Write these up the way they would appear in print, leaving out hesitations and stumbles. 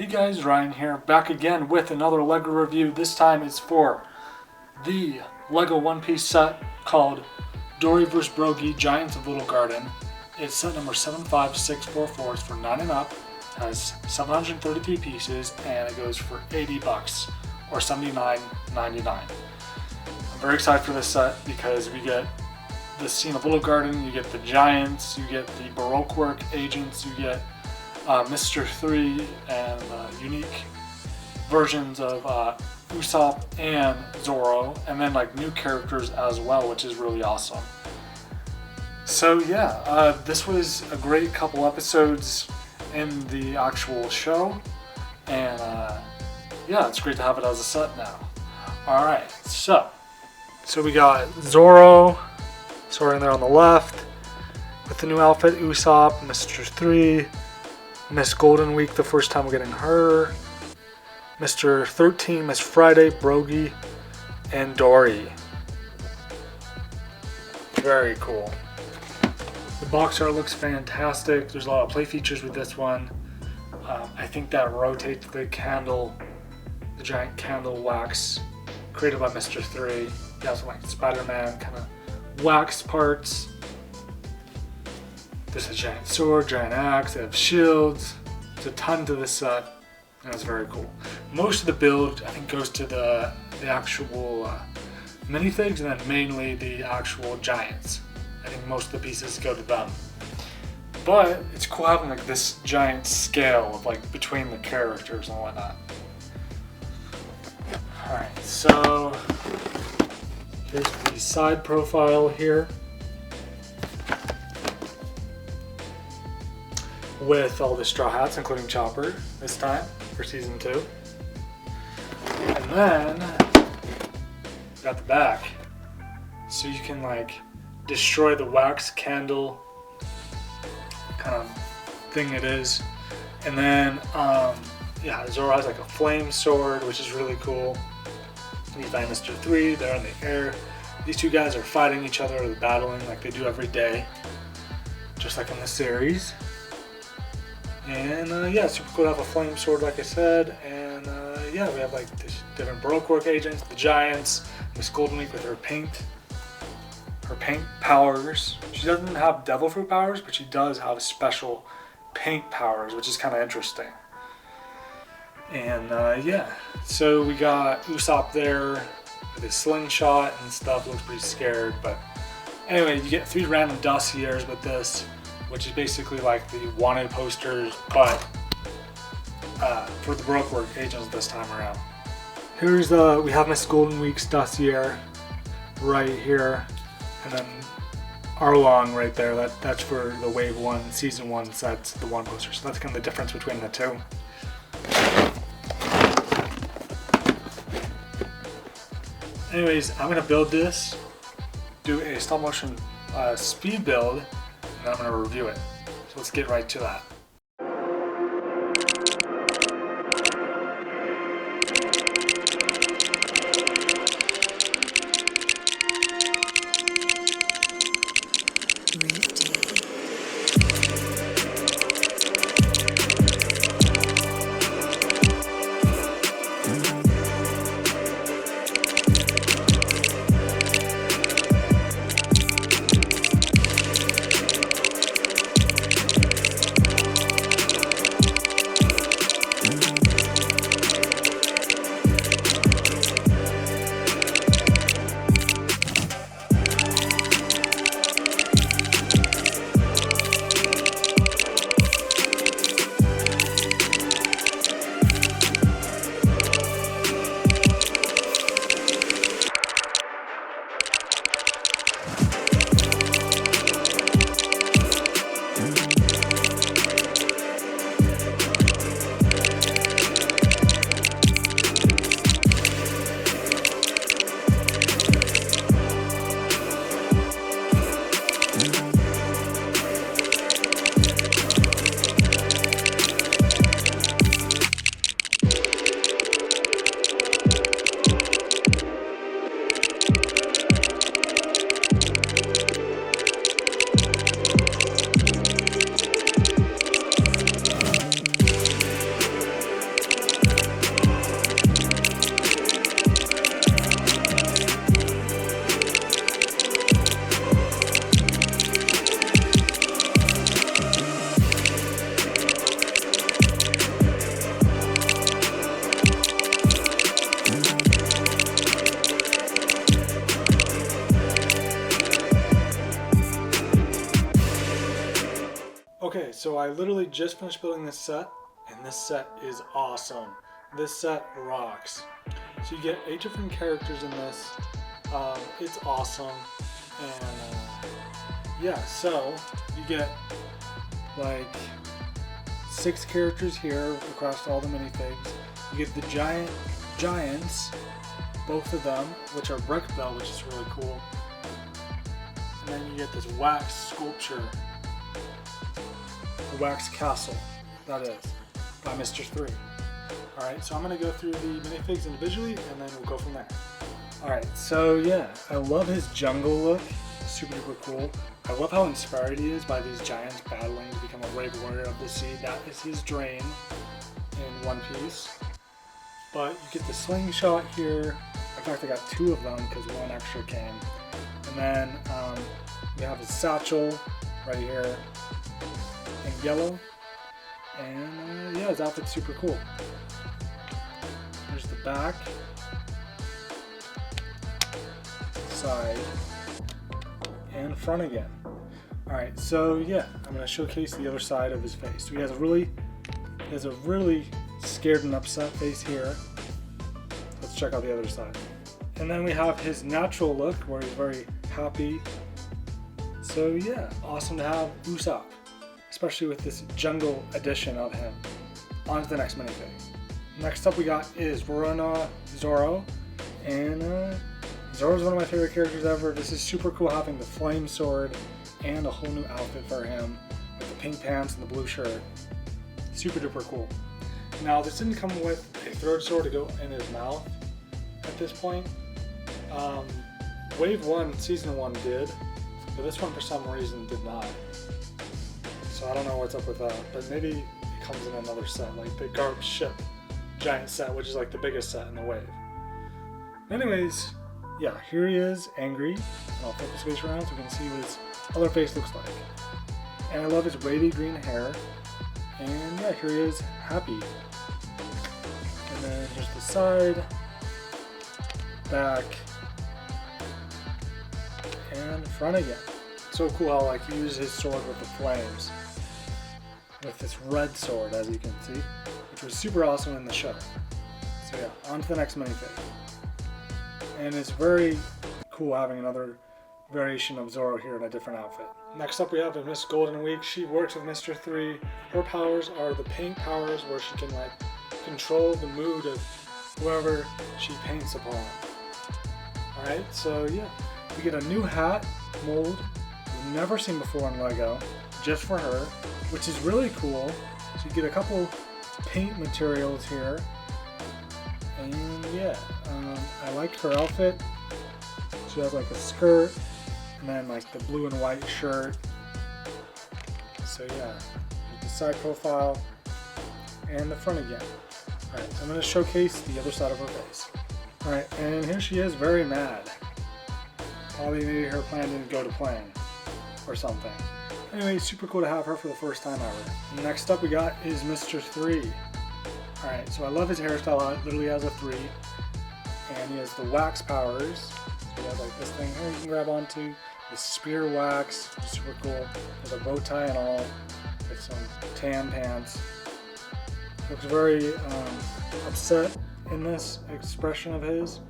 Hey guys, Ryan here, back again with another LEGO review. This time it's for the LEGO One Piece set called Dorry vs. Brogy, Giants of Little Garden. It's set number 75644. It's for 9 and up, has 733 pieces, and it goes for $80 or $79.99. I'm very excited for this set because we get the scene of Little Garden, you get the Giants, you get the Baroque work agents, you get Mr. 3 and unique versions of Usopp and Zoro, and then like new characters as well, which is really awesome. So yeah, this was a great couple episodes in the actual show, and yeah, it's great to have it as a set now. Alright, so we got Zoro starting there on the left with the new outfit, Usopp, Mr. 3, Miss Golden Week, the first time we're getting her, Mr. 13, Miss Friday, Brogy, and Dorry. Very cool. The box art looks fantastic. There's a lot of play features with this one. I think that rotates the candle, the giant candle wax created by Mr. 3. You have some like Spider-Man kind of wax parts. There's a giant sword, giant axe, they have shields. There's a ton to this set, and it's very cool. Most of the build, I think, goes to the actual minifigs, and then mainly the actual giants. I think most of the pieces go to them. But it's cool having like this giant scale of like between the characters and whatnot. Alright, so here's the side profile here, with all the Straw Hats, including Chopper this time for season 2. And then got the back, so you can like destroy the wax candle kind of thing it is. And then yeah, Zoro has like a flame sword, which is really cool. He's by Mr. 3, they're in the air. These two guys are fighting each other, or battling like they do every day, just like in the series. And yeah, super cool to have a flame sword, like I said. And yeah, we have like this different Baroque work agents, the Giants, Miss Golden Week with her paint powers. She doesn't have devil fruit powers, but she does have special paint powers, which is kind of interesting. And yeah, so we got Usopp there with his slingshot and stuff. Looks pretty scared, but anyway, you get 3 random dossiers with this, which is basically like the wanted posters, but for the Baroque work agents this time around. Here's we have Miss Golden Week's dossier right here, and then Arlong right there. That's for the Wave 1, Season 1 sets, the one poster. So that's kind of the difference between the two. Anyways, I'm gonna build this, do a stop motion speed build, and then I'm going to review it. So let's get right to that. I literally just finished building this set, and this set is awesome. This set rocks. So you get 8 different characters in this. It's awesome. And yeah, so you get like 6 characters here across all the minifigs. You get the giants, both of them, which are brick bell, which is really cool. And then you get this wax sculpture, the wax castle, that is, by Mr. 3. Alright, so I'm going to go through the minifigs individually, and then we'll go from there. Alright, so yeah, I love his jungle look, super duper cool. I love how inspired he is by these giants battling to become a brave warrior of the sea. That is his dream in One Piece. But you get the slingshot here. In fact, I got 2 of them because 1 extra came. And then we have his satchel right here in yellow. And yeah, his outfit's super cool. There's the back, side, and front again. Alright, so yeah, I'm going to showcase the other side of his face. So he has a really scared and upset face here. Let's check out the other side. And then we have his natural look where he's very happy. So yeah, awesome to have Usopp, especially with this jungle edition of him. On to the next minifig. Next up we got is Zoro, and Zoro's one of my favorite characters ever. This is super cool having the flame sword and a whole new outfit for him with the pink pants and the blue shirt. Super duper cool. Now this didn't come with a third sword to go in his mouth at this point. Wave 1, Season 1 did, but this one for some reason did not. So I don't know what's up with that, but maybe it comes in another set, like the Garp Ship Giant set, which is like the biggest set in the wave. Anyways, yeah, here he is, angry, and I'll flip his face around so we can see what his other face looks like. And I love his wavy green hair, and yeah, here he is, happy. And then here's the side, back, and front again. So cool how like he uses his sword with the flames, with this red sword, as you can see, which was super awesome in the show. So yeah, on to the next minifig. And it's very cool having another variation of Zoro here in a different outfit. Next up we have Miss Golden Week. She works with Mr. 3. Her powers are the paint powers, where she can like control the mood of whoever she paints upon. Alright, so yeah, we get a new hat mold we've never seen before in LEGO, just for her, which is really cool. So you get a couple paint materials here, and yeah, I liked her outfit. She has like a skirt, and then like the blue and white shirt. So yeah, the side profile, and the front again. Alright, so I'm going to showcase the other side of her face. Alright, and here she is, very mad. Probably maybe her plan didn't go to plan, or something. Anyway, super cool to have her for the first time ever. And next up we got is Mr. 3. Alright, so I love his hairstyle. It literally has a 3. And he has the wax powers. So he has like this thing here you can grab onto. The spear wax, which is super cool. There's a bow tie and all, with some tan pants. Looks very upset in this expression of his.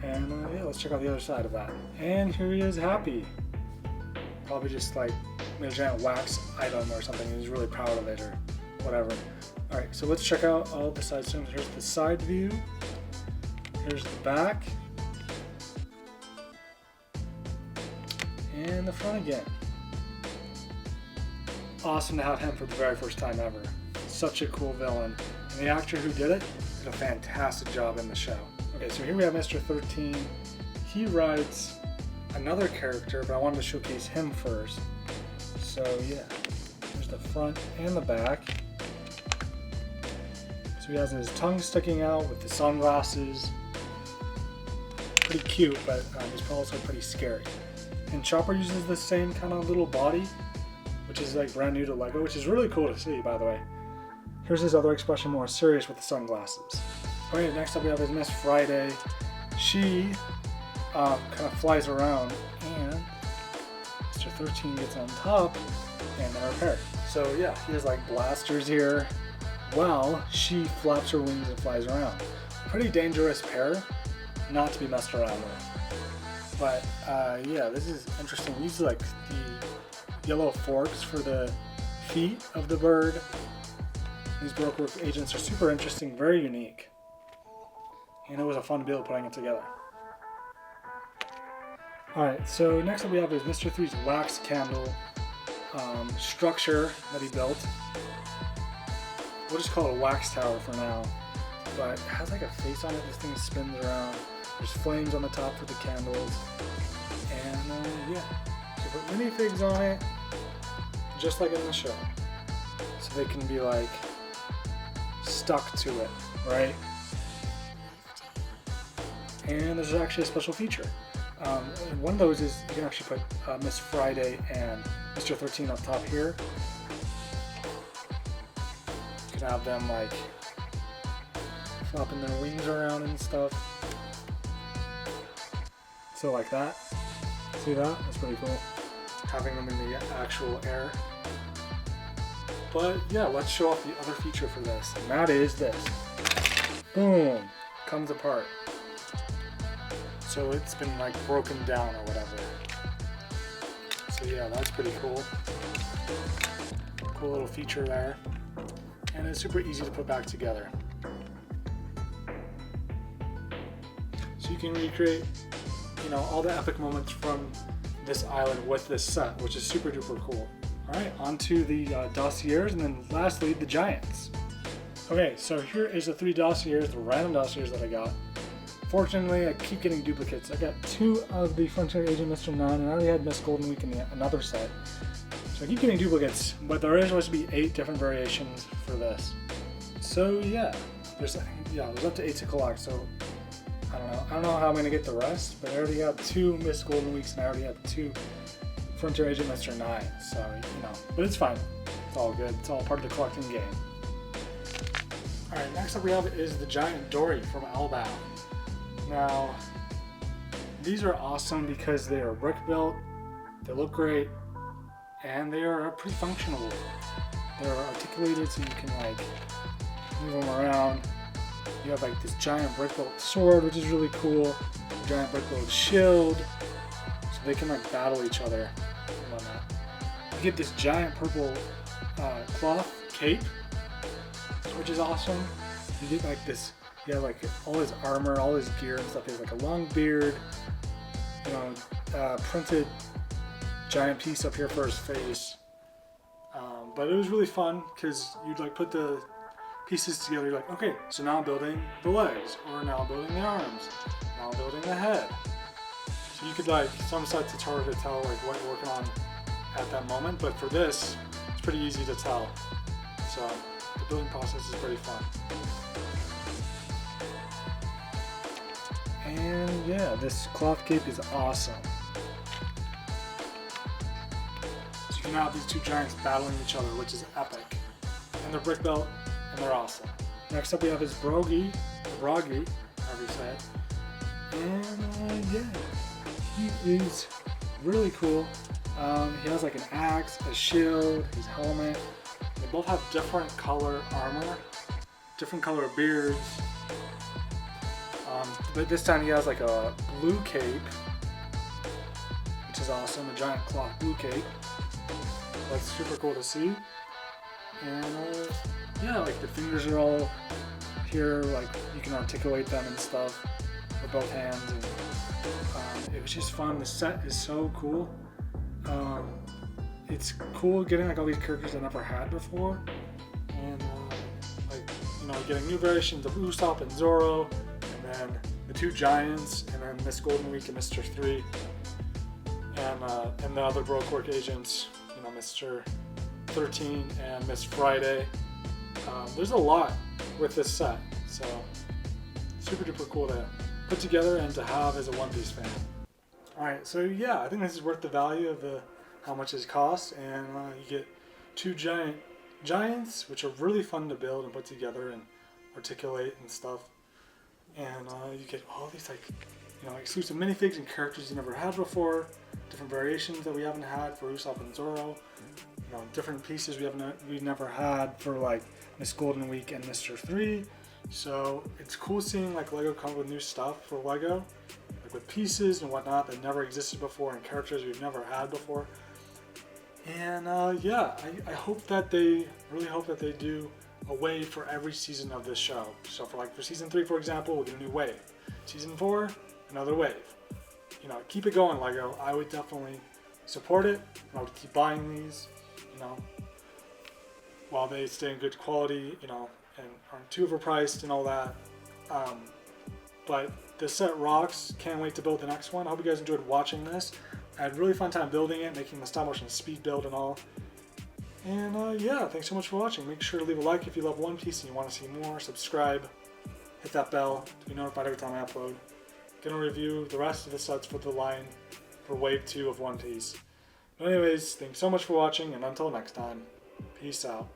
And yeah, let's check out the other side of that. And here he is, happy. Probably just like made a giant wax item or something. He's really proud of it or whatever. Alright, so let's check out all the side zooms. Here's the side view. Here's the back. And the front again. Awesome to have him for the very first time ever. Such a cool villain. And the actor who did it did a fantastic job in the show. Okay, so here we have Mr. 13. He rides another character, but I wanted to showcase him first. So yeah, there's the front and the back. So he has his tongue sticking out with the sunglasses. Pretty cute, but he's also pretty scary. And Chopper uses the same kind of little body, which is like brand new to LEGO, which is really cool to see, by the way. Here's his other expression, more serious with the sunglasses. Okay, next up we have is Miss Friday. She kind of flies around, and Mr. 13 gets on top, and they're paired. So yeah, he has like blasters here. While she flaps her wings and flies around. Pretty dangerous pair, not to be messed around with. But yeah, this is interesting. We use like the yellow forks for the feet of the bird. These brokerwork agents are super interesting, very unique. And it was a fun build putting it together. Alright, so next up we have is Mr. 3's wax candle structure that he built. We'll just call it a wax tower for now. But it has like a face on it, this thing spins around. There's flames on the top for the candles. And yeah, so put minifigs on it, just like in the show. So they can be like stuck to it, right? And there's actually a special feature. And one of those is you can actually put Miss Friday and Mr. 13 up top here. You can have them like flopping their wings around and stuff. So like that. See that? That's pretty cool. Having them in the actual air. But yeah, let's show off the other feature for this. And that is this. Boom! Comes apart. So it's been like broken down or whatever. So yeah, that's pretty cool. Cool little feature there. And it's super easy to put back together. So you can recreate, you know, all the epic moments from this island with this set, which is super duper cool. Alright, on to the dossiers, and then lastly, the giants. Okay, so here is the 3 dossiers, the random dossiers that I got. Fortunately, I keep getting duplicates. I got 2 of the Frontier Agent Mr. 9, and I already had Miss Golden Week in another set. So I keep getting duplicates, but there is supposed to be 8 different variations for this. So yeah, there's up to 8 to collect, so I don't know how I'm gonna get the rest, but I already have 2 Miss Golden Weeks and I already have 2 Frontier Agent Mr. 9, so you know, but it's fine. It's all good. It's all part of the collecting game. Alright, next up we have is the giant Dorry from Albound. Now, these are awesome because they are brick built, they look great, and they are pretty functional. They're articulated so you can like move them around. You have like this giant brick built sword, which is really cool. A giant brick built shield, so they can like battle each other and whatnot. You get this giant purple cloth cape, which is awesome. You get like this, you have like all his armor, all his gear and stuff. He has like a long beard, you know, printed giant piece up here for his face. But it was really fun because you'd like put the pieces together. You're like, okay, so now I'm building the legs, or now I'm building the arms, now I'm building the head. So you could like, some sets it's harder to tell like what you're working on at that moment, but for this, it's pretty easy to tell. So the building process is pretty fun. And yeah, this cloth cape is awesome. So you can have these 2 giants battling each other, which is epic. And they're brick built, and they're awesome. Next up we have his Brogy, however you say it. And yeah, he is really cool. He has like an axe, a shield, his helmet. They both have different color armor, different color beards. But this time he has like a blue cape, which is awesome, a giant cloth blue cape. That's super cool to see. And yeah, like the fingers are all here, like you can articulate them and stuff with both hands. And it was just fun. The set is so cool. It's cool getting like all these characters I never had before, and like, you know, getting new variations of Usopp and Zoro, and then the 2 giants, and then Miss Golden Week and Mr. 3, and the other Brokework agents, you know, Mr. 13 and Miss Friday. There's a lot with this set, so super duper cool to put together and to have as a One Piece fan. Alright, so yeah, I think this is worth the value of how much it costs, and you get 2 giants, which are really fun to build and put together and articulate and stuff. And you get all these like, you know, exclusive minifigs and characters you never had before, different variations that we haven't had for Usopp and Zoro. different pieces we've never had for like Miss Golden Week and Mr. 3. So it's cool seeing like Lego come up with new stuff for Lego, like with pieces and whatnot that never existed before and characters we've never had before. And yeah, I hope that really hope that they do a wave for every season of this show. So for season 3, for example, we'll get a new wave. Season 4, another wave. Keep it going, Lego. I would definitely support it. And I would keep buying these, while they stay in good quality, and aren't too overpriced and all that. But this set rocks. Can't wait to build the next one. I hope you guys enjoyed watching this. I had a really fun time building it, making the stop motion speed build and all. And yeah, thanks so much for watching. Make sure to leave a like if you love One Piece and you want to see more. Subscribe, hit that bell to be notified every time I upload. Gonna review the rest of the sets for the line for Wave 2 of One Piece. But anyways, thanks so much for watching, and until next time, peace out.